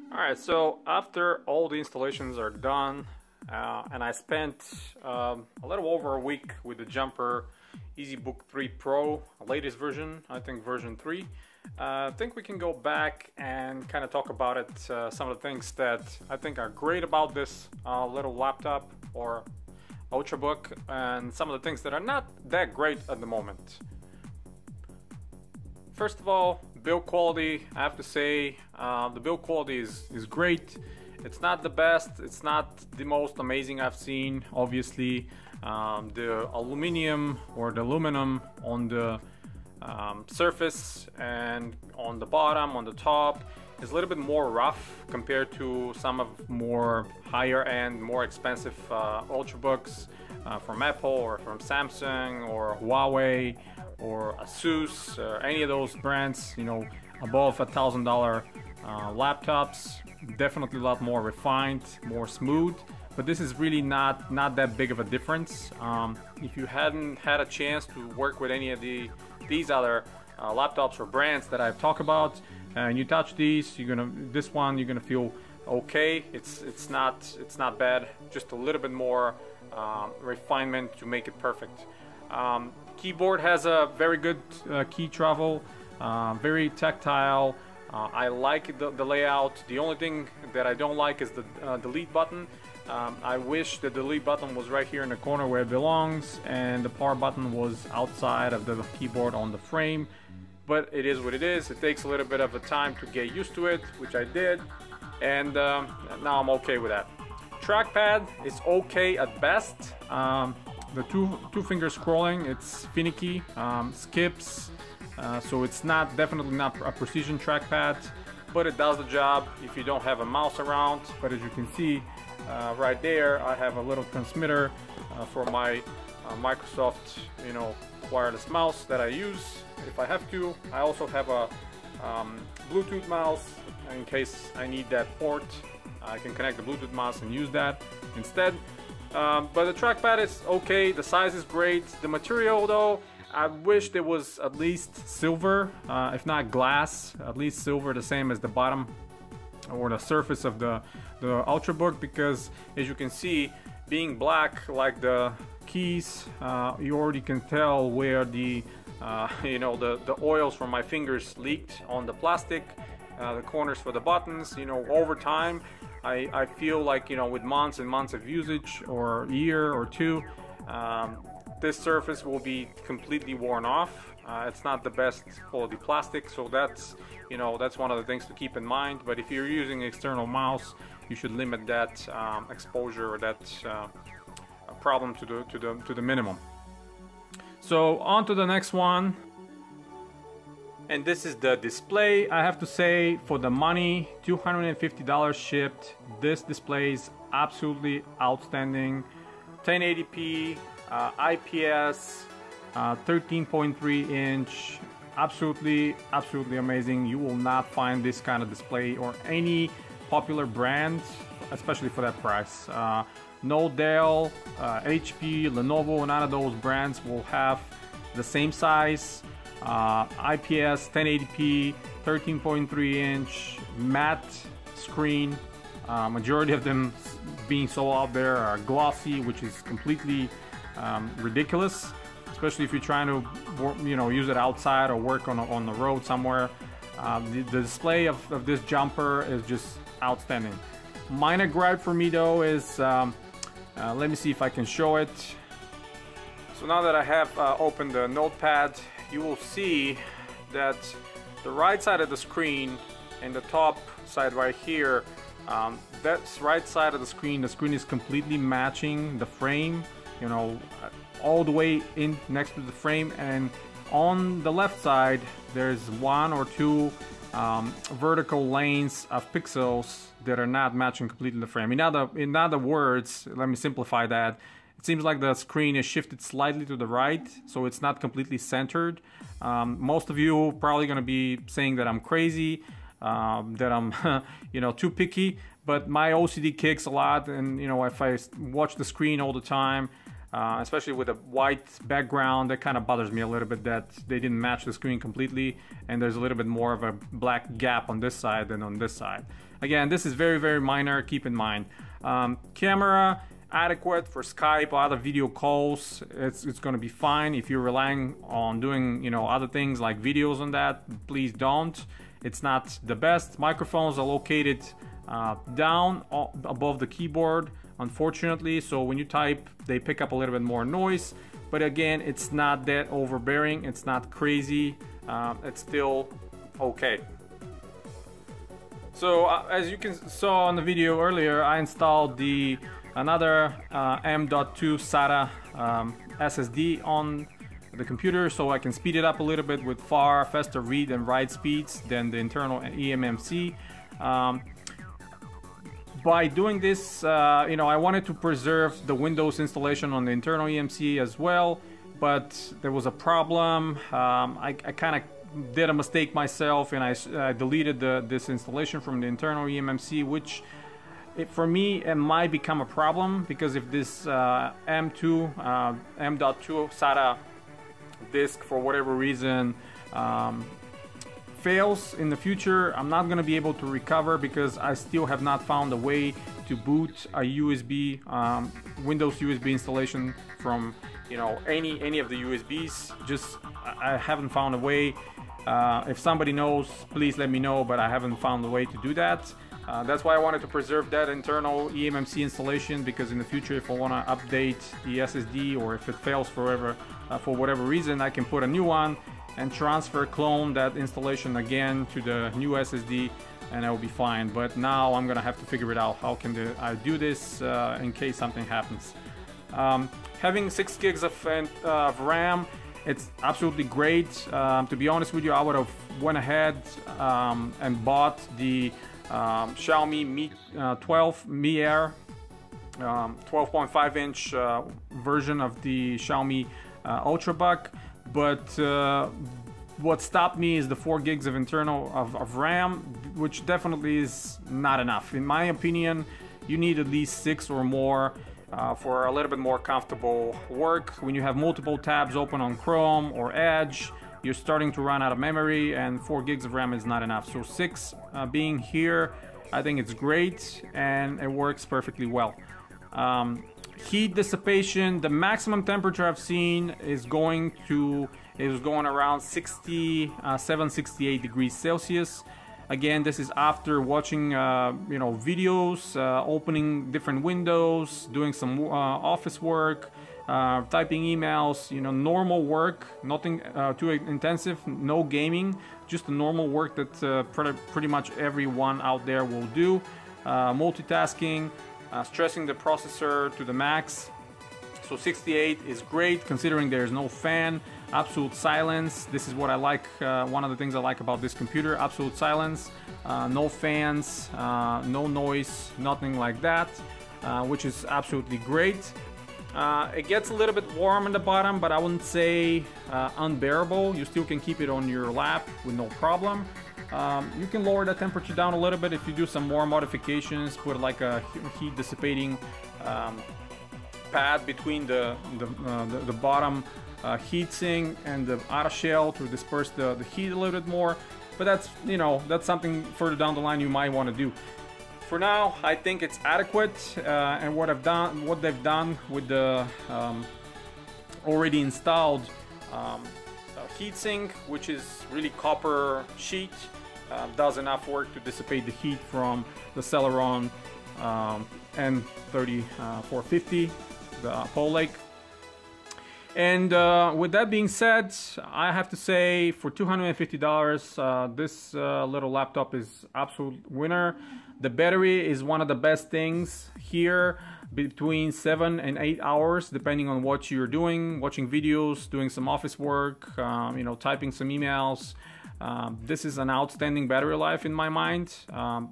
Alright, so after all the installations are done, and I spent a little over a week with the Jumper EZBook 3 Pro, latest version, I think version 3. I think we can go back and kind of talk about it, some of the things that I think are great about this little laptop or Ultrabook, and some of the things that are not that great at the moment. First of all, build quality. I have to say the build quality is great. It's not the best, it's not the most amazing I've seen. Obviously the aluminum on the surface and on the bottom, on the top, is a little bit more rough compared to some of more higher end, more expensive Ultrabooks from Apple or from Samsung or Huawei or Asus or any of those brands, you know, above $1,000 laptops. Definitely a lot more refined, more smooth, but this is really not that big of a difference. If you hadn't had a chance to work with any of these other laptops or brands that I've talked about, and you touch these, you're gonna feel okay. It's not bad, just a little bit more refinement to make it perfect. Keyboard has a very good key travel, very tactile. I like the layout. The only thing that I don't like is the delete button. I wish the delete button was right here in the corner where it belongs, and the power button was outside of the keyboard on the frame. But it is what it is. It takes a little bit of a time to get used to it, which I did, and now I'm okay with that. Trackpad is okay at best. The two finger scrolling, it's finicky, skips, so it's definitely not a precision trackpad, but it does the job if you don't have a mouse around. But as you can see right there, I have a little transmitter for my Microsoft, wireless mouse that I use if I have to. I also have a Bluetooth mouse in case I need that port. I can connect the Bluetooth mouse and use that instead. But the trackpad is okay, the size is great. The material though, I wish there was at least silver, if not glass, at least silver, the same as the bottom or the surface of the Ultrabook, because as you can see, being black like the keys, you already can tell where the oils from my fingers leaked on the plastic, the corners for the buttons. Over time I feel like, with months and months of usage, or a year or two, this surface will be completely worn off. It's not the best quality plastic, so that's one of the things to keep in mind. But if you're using an external mouse, you should limit that exposure or that problem to the minimum. So on to the next one. And this is the display. I have to say, for the money, $250 shipped, this display is absolutely outstanding. 1080p, IPS, 13.3 inch, absolutely amazing. You will not find this kind of display or any popular brand, especially for that price. No Dell, HP, Lenovo, none of those brands will have the same size. IPS, 1080p, 13.3 inch, matte screen. Majority of them being sold out there are glossy, which is completely ridiculous, especially if you're trying to use it outside or work on the road somewhere. The display of this Jumper is just outstanding. Minor gripe for me though is, let me see if I can show it. So now that I have opened the notepad, you will see that the right side of the screen and the top side right here, that's right side of the screen is completely matching the frame, all the way in next to the frame, and on the left side there's one or two vertical lanes of pixels that are not matching completely the frame. In other words, let me simplify that. It seems like the screen is shifted slightly to the right, so it's not completely centered. Most of you probably going to be saying that I'm crazy, that I'm too picky, but my OCD kicks a lot, and if I watch the screen all the time, especially with a white background. That kind of bothers me a little bit, that they didn't match the screen completely and there's a little bit more of a black gap on this side than on this side. Again, this is very, very minor, keep in mind. Camera, adequate for Skype or other video calls. It's going to be fine. If you're relying on doing, you know, other things like videos on that, please don't. It's not the best. Microphones are located down above the keyboard, unfortunately, so when you type they pick up a little bit more noise, but again, it's not that overbearing, it's not crazy, it's still okay. So as you saw on the video earlier, I installed another M.2 SATA SSD on the computer, so I can speed it up a little bit with far faster read and write speeds than the internal eMMC. By doing this, you know, I wanted to preserve the Windows installation on the internal eMMC as well, but there was a problem. I kind of did a mistake myself, and I deleted this installation from the internal eMMC, which for me it might become a problem, because if this M.2 SATA disk for whatever reason fails in the future, I'm not going to be able to recover, because I still have not found a way to boot a USB Windows USB installation from, you know, any of the USBs. Just I haven't found a way. If somebody knows, please let me know, but I haven't found a way to do that. That's why I wanted to preserve that internal eMMC installation, because in the future, if I want to update the SSD, or if it fails for whatever reason, I can put a new one and clone that installation again to the new SSD, and I will be fine. But now I'm gonna have to figure it out. How can I do this in case something happens? Having 6 gigs of RAM, it's absolutely great. To be honest with you, I would have went ahead and bought the Xiaomi Mi 12 Mi Air 12.5 inch version of the Xiaomi Ultrabook, but what stopped me is the 4 gigs of internal of RAM, which definitely is not enough. In my opinion, you need at least 6 or more for a little bit more comfortable work. When you have multiple tabs open on Chrome or Edge, you're starting to run out of memory, and 4 gigs of RAM is not enough. So 6 being here, I think it's great, and it works perfectly well. Heat dissipation, the maximum temperature I've seen is going around 67-68 degrees Celsius. Again, this is after watching you know, videos, opening different windows, doing some office work, typing emails, you know, normal work, nothing too intensive, no gaming, just the normal work that pretty much everyone out there will do. Multitasking, stressing the processor to the max. So 68 is great, considering there's no fan. Absolute silence. This is what I like. One of the things I like about this computer: absolute silence, no fans, no noise, nothing like that, which is absolutely great. It gets a little bit warm in the bottom, but I wouldn't say unbearable. You still can keep it on your lap with no problem. You can lower the temperature down a little bit if you do some more modifications. Put like a heat dissipating pad between the bottom heatsink and the outer shell to disperse the heat a little bit more. But that's, you know, that's something further down the line you might want to do. For now, I think it's adequate, and what they've done with the already installed heatsink, which is really copper sheet, does enough work to dissipate the heat from the Celeron N3450, the Pole Lake. And with that being said, I have to say, for $250, this little laptop is absolute winner. The battery is one of the best things here, between 7 and 8 hours, depending on what you're doing, watching videos, doing some office work, you know, typing some emails. This is an outstanding battery life in my mind.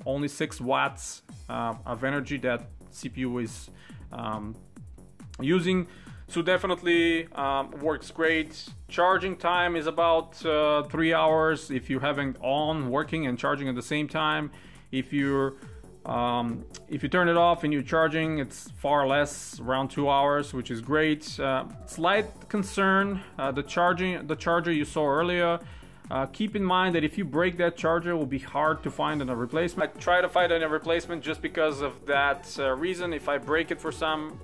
Only 6 watts of energy that CPU is using. So definitely works great. Charging time is about 3 hours if you have it on, working and charging at the same time. If you're If you turn it off and you're charging, it's far less, around 2 hours, which is great. Slight concern, the charger you saw earlier. Keep in mind that if you break that charger, it will be hard to find a replacement. I try to find a replacement just because of that reason. If I break it for something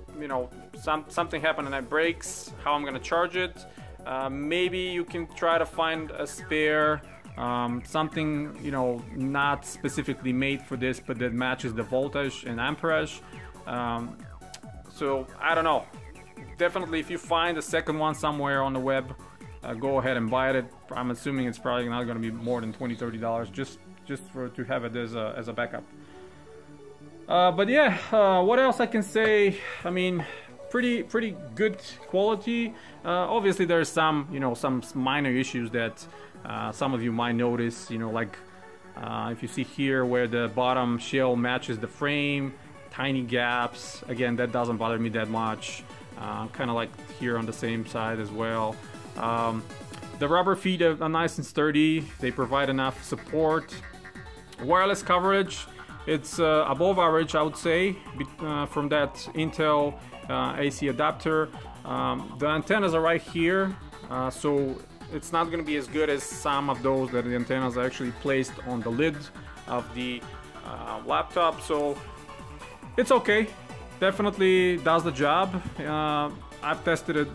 happened and it breaks, how I'm gonna charge it. Maybe you can try to find a spare, something, you know, not specifically made for this, but that matches the voltage and amperage. So I don't know. Definitely, if you find a second one somewhere on the web, go ahead and buy it. I'm assuming it's probably not going to be more than $20–30 just to have it as a backup. But yeah, what else I can say? I mean, pretty good quality. Obviously, there's some, you know, some minor issues that some of you might notice. You know, like if you see here where the bottom shell matches the frame, tiny gaps. Again, that doesn't bother me that much. Kind of like here on the same side as well. The rubber feet are nice and sturdy. They provide enough support. Wireless coverage, it's above average, I would say, from that Intel AC adapter. The antennas are right here, so it's not going to be as good as some of those that the antennas are actually placed on the lid of the laptop. So it's okay. Definitely does the job. I've tested it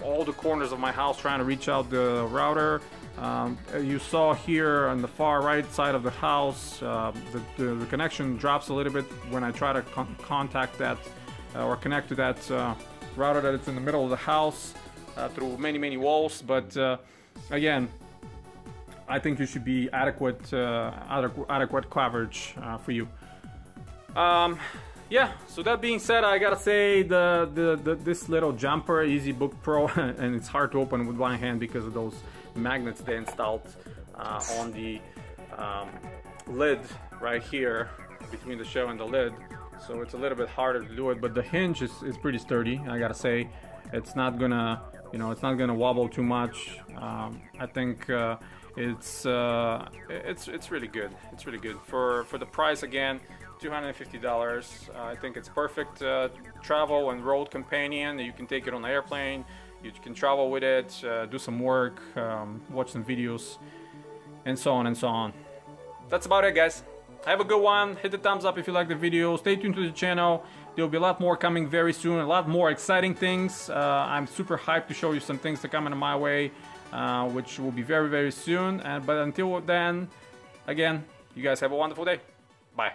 all the corners of my house trying to reach out the router. You saw here on the far right side of the house, the connection drops a little bit when I try to contact that or connect to that router that it's in the middle of the house through many walls. But again, I think you should be adequate coverage for you. Yeah, so that being said, I gotta say this little Jumper EZBook Pro, and it's hard to open with one hand because of those magnets they installed on the lid right here between the shell and the lid. So it's a little bit harder to do it, but the hinge is pretty sturdy. I gotta say, it's not gonna, you know, it's not gonna wobble too much. I think it's really good. It's really good for the price. Again, $250. I think it's perfect travel and road companion. You can take it on an airplane, you can travel with it, do some work, watch some videos, and so on and so on. That's about it, guys. Have a good one. Hit the thumbs up if you like the video. Stay tuned to the channel. There'll be a lot more coming very soon, a lot more exciting things. I'm super hyped to show you some things that are coming my way, which will be very soon. But until then, again, you guys have a wonderful day. Bye.